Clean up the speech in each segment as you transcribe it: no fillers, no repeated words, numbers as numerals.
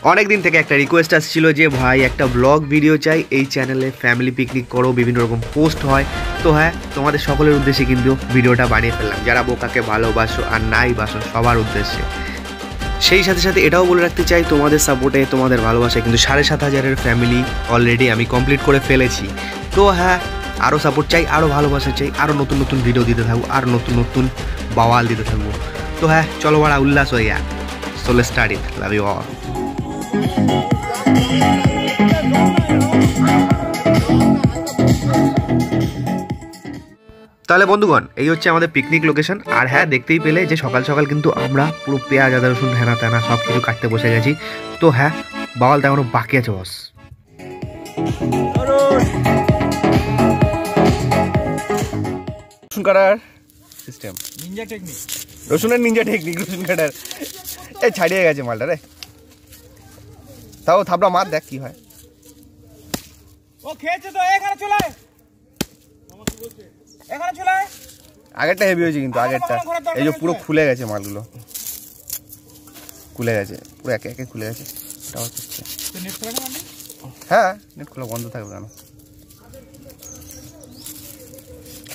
অনেক দিন থেকে একটা রিকোয়েস্ট আসছিল যে ভাই একটা ব্লগ ভিডিও চাই, এই চ্যানেলে ফ্যামিলি পিকনিক করো, বিভিন্ন রকম পোস্ট হয়। তো হ্যাঁ, তোমাদের সকলের উদ্দেশ্যে কিন্তু ভিডিওটা বানিয়ে ফেললাম, যারা বোকাকে ভালোবাসো আর নাই বাসো সবার উদ্দেশ্যে। সেই সাথে সাথে এটাও বলে রাখতে চাই, তোমাদের সাপোর্টে, তোমাদের ভালোবাসায় কিন্তু 7,500 ফ্যামিলি অলরেডি আমি কমপ্লিট করে ফেলেছি। তো হ্যাঁ, আরও সাপোর্ট চাই, আরও ভালোবাসা চাই, আরও নতুন নতুন ভিডিও দিতে থাকবো, আর নতুন নতুন বাওয়াল দিতে থাকবো। তো হ্যাঁ, চলো বাড়া উল্লাস হয়ে যা। So let's start it. Love you all. তাহলে বন্ধুগণ, এই হচ্ছে আমাদের পিকনিক লোকেশন। আর হ্যাঁ, দেখতেই পেলে যে সকাল সকাল কিন্তু আমরা পুরো পেঁয়াজ আদা রসুন হেনা তেনা সব কিছু কাটতে বসে গেছি। তো হ্যাঁ, বাওয়াল তো এখনো বাকি আছে বস। রসুন কাটার সিস্টেম, নিনজা টেকনিক, রসুনের নিনজা টেকনিক, রসুন কাটার। এই ছাড়িয়ে গেছে মালটা রে, তাও থাবড়া মার দেখ কি হয়। ও খেয়েছে তো, এখানে চলে আয়, এখানে চলে আয়। আগেরটা হেভি হয়েছে কিন্তু, আগেরটা এই যে পুরো খুলে গেছে, মালগুলো খুলে গেছে, পুরো একে একে খুলে গেছে। এটাও হচ্ছে হ্যাঁ, নেট খোলা বন্ধ থাকবে কেন?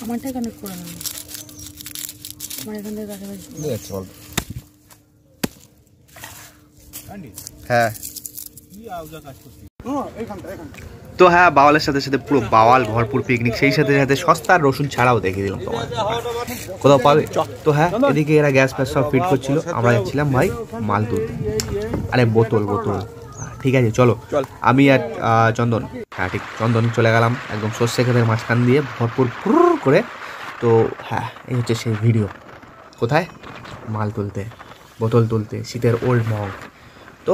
আমারটা কানেক্ট করে না, আমার এখান থেকে কাছাকাছি যাচ্ছে বল। হ্যাঁ, তো হ্যাঁ, বাওয়ালের সাথে সাথে পুরো বাওয়াল ভরপুর পিকনিক, সেই সাথে সাথে সস্তার রসুন ছাড়াও দেখিয়ে দিলাম তোমার, কোথাও পাবে। তো হ্যাঁ, এদিকে এরা গ্যাস ফ্যাস সব ফিট করছিল, আমরা যাচ্ছিলাম ভাই মাল তুলতে। আরে বোতল বোতল, ঠিক আছে চলো। আমি আর চন্দন, হ্যাঁ ঠিক, চন্দন চলে গেলাম একদম সর্ষে ক্ষেতের মাঝখান দিয়ে ভরপুর করে। তো হ্যাঁ, এই হচ্ছে সেই ভিডিও, কোথায় মাল তুলতে, বোতল তুলতে, শীতের ওল্ড মগ। তো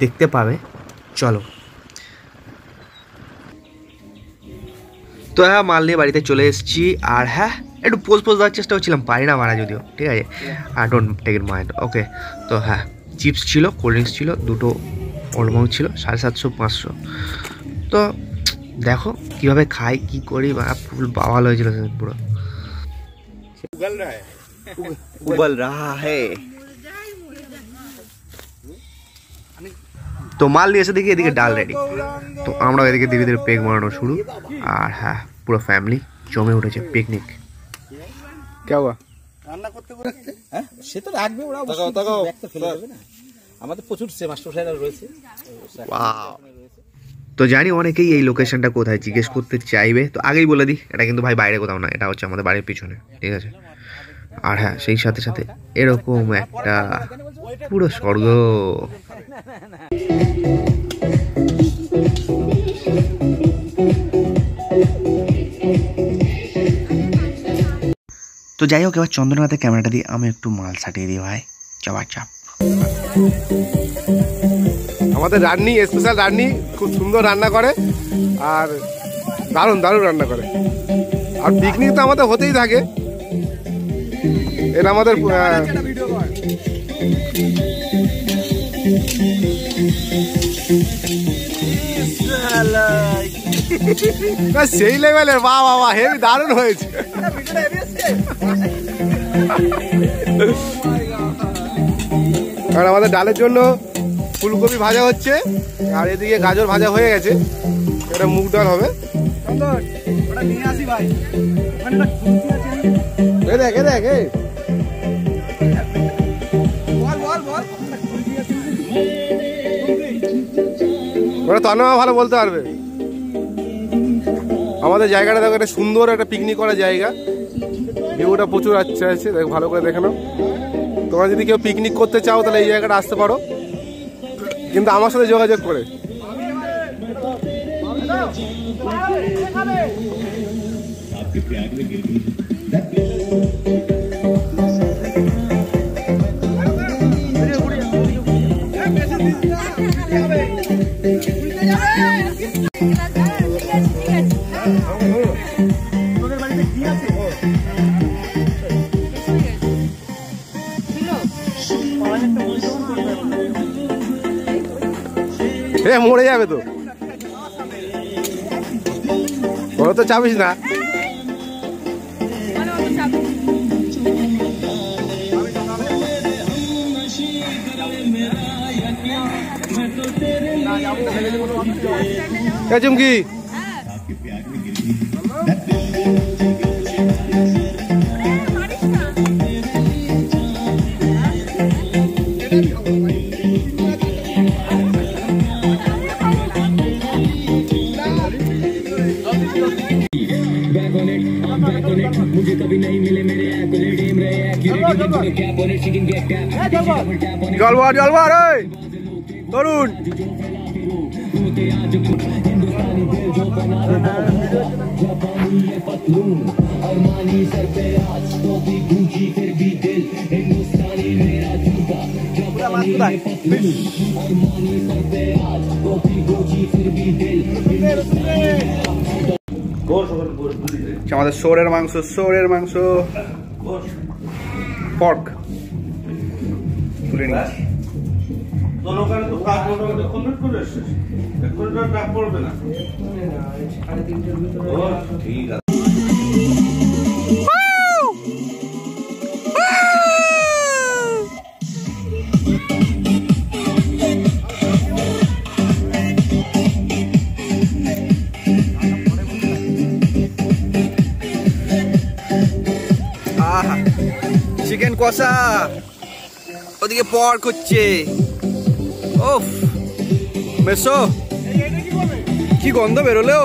দেখতে পাবে, চলো। তো হ্যাঁ, মাল নিয়ে বাড়িতে চলে এসেছি। আর হ্যাঁ, একটু পোজ দেওয়ার চেষ্টা করছিলাম, পারি না মারা যদিও, ঠিক আছে, আর ডোন্ট টেক ইট মাইন্ড, ওকে। তো হ্যাঁ, চিপস ছিল, কোল্ড ড্রিঙ্কস ছিল, দুটো ওল্ড মগ ছিল, 750-500। তো দেখো কীভাবে খাই, কী করি, বা ফুল বাওয়াল হয়েছিল পুরো। উবল রাহা হে। তো মাল নিয়ে এসে দেখি এদিকে ডাল রেডি। তো আমরা এদিকে ধীরে ধীরে পেক মারানো শুরু। আর হ্যাঁ, পুরো ফ্যামিলি জমে উঠেছে পিকনিক। কেউ রান্না করতে করতে হ্যাঁ, সে তো রাখবে, ওরা ব্যাগটা ফেলে দেবে না। আমাদের প্রচুর মাস্টারমশাইরা রয়েছে। ওয়াও। তো জানি অনেকেই এই লোকেশনটা কোথায় জিজ্ঞেস করতে চাইবে, তো আগেই বলে দিই, এটা কিন্তু ভাই বাইরে কোথাও না, এটা হচ্ছে আমাদের বাড়ির পিছনে, ঠিক আছে। আর হ্যাঁ, সেই সাথে সাথে এরকম একটা পুরো স্বর্গ। তো যাই হোক, এবার চন্দনের হাতে ক্যামেরাটা দিয়ে আমি একটু মাল ছাটিয়ে দিই ভাই, চাপা চাপ। আমাদের রান্নি, স্পেশাল রান্নি, খুব সুন্দর রান্না করে আর দারুণ দারুণ রান্না করে। আর পিকনিক তো আমাদের হতেই থাকে, এটা আমাদের সেই লেভেলের। বাহ বাহ বাহ, হেভি দারুণ হয়েছে। কারণ আমাদের ডালের জন্য ফুলকপি ভাজা হচ্ছে, আর এদিকে গাজর ভাজা হয়ে গেছে, এটা মুগ ডাল হবে। দেখ দেখ, ওরা তন্মা ভালো বলতে পারবে। আমাদের জায়গাটা দেখো, একটা সুন্দর একটা পিকনিক করার জায়গা, ভিউটা প্রচুর আচ্ছা আছে, দেখ ভালো করে দেখে নাও। তোমরা যদি কেউ পিকনিক করতে চাও তাহলে এই জায়গাটা আসতে পারো, কিন্তু আমার সাথে যোগাযোগ করে। মরে যাবে তো, ওরা তো চাপিস না। চুমকি জলবার জলবার তরুণ আমাদের শোরের মাংস পর্ক তুলে নিচ্ছি। চিকেন কষা, ওদিকে পর্ক হচ্ছে। ওফ মেসো, কি গন্ধ বেরোলো।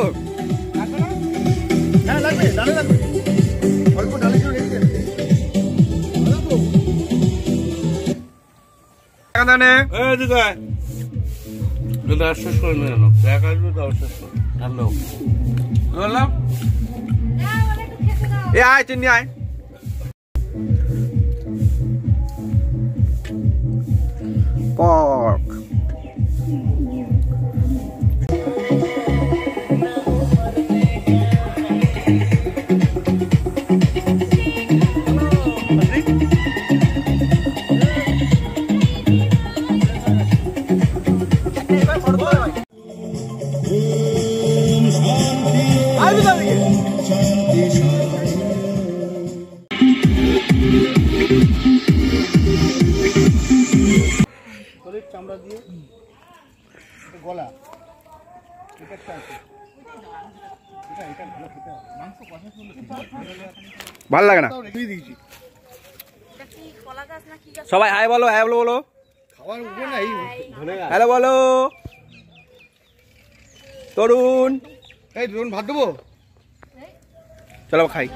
শেষ করে নিয়ে এলো, ব্যাগ আসবে তাও শেষ করে ঠান্ডা বললাম। এ আয় চিনি আয়। Pork. চামড়া দিয়ে গলা ভালো লাগে না। সবাই হাই বলো, হাই বলো, বলো হ্যালো বলো। তরুণ ভাত দেবো, চলো খাই।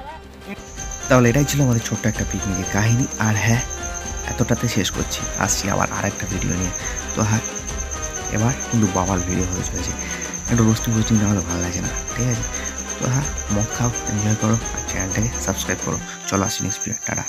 তাহলে এটাই ছিল আমাদের ছোট্ট একটা পিকনিকের কাহিনী। আর হ্যাঁ, এতটাতে শেষ করছি, আসছি আবার আরেকটা ভিডিও নিয়ে। তো হ্যাঁ, এবার কিন্তু বাবার ভিডিও হয়ে চলেছে, একটু রোস্টিং না হলে ভালো লাগে না, ঠিক আছে? তো হ্যাঁ, মদ খাও, এনজয় করো, আর চ্যানেলটাকে সাবস্ক্রাইব করো। চলো আসি নেক্সট ভিডিও, টাটা।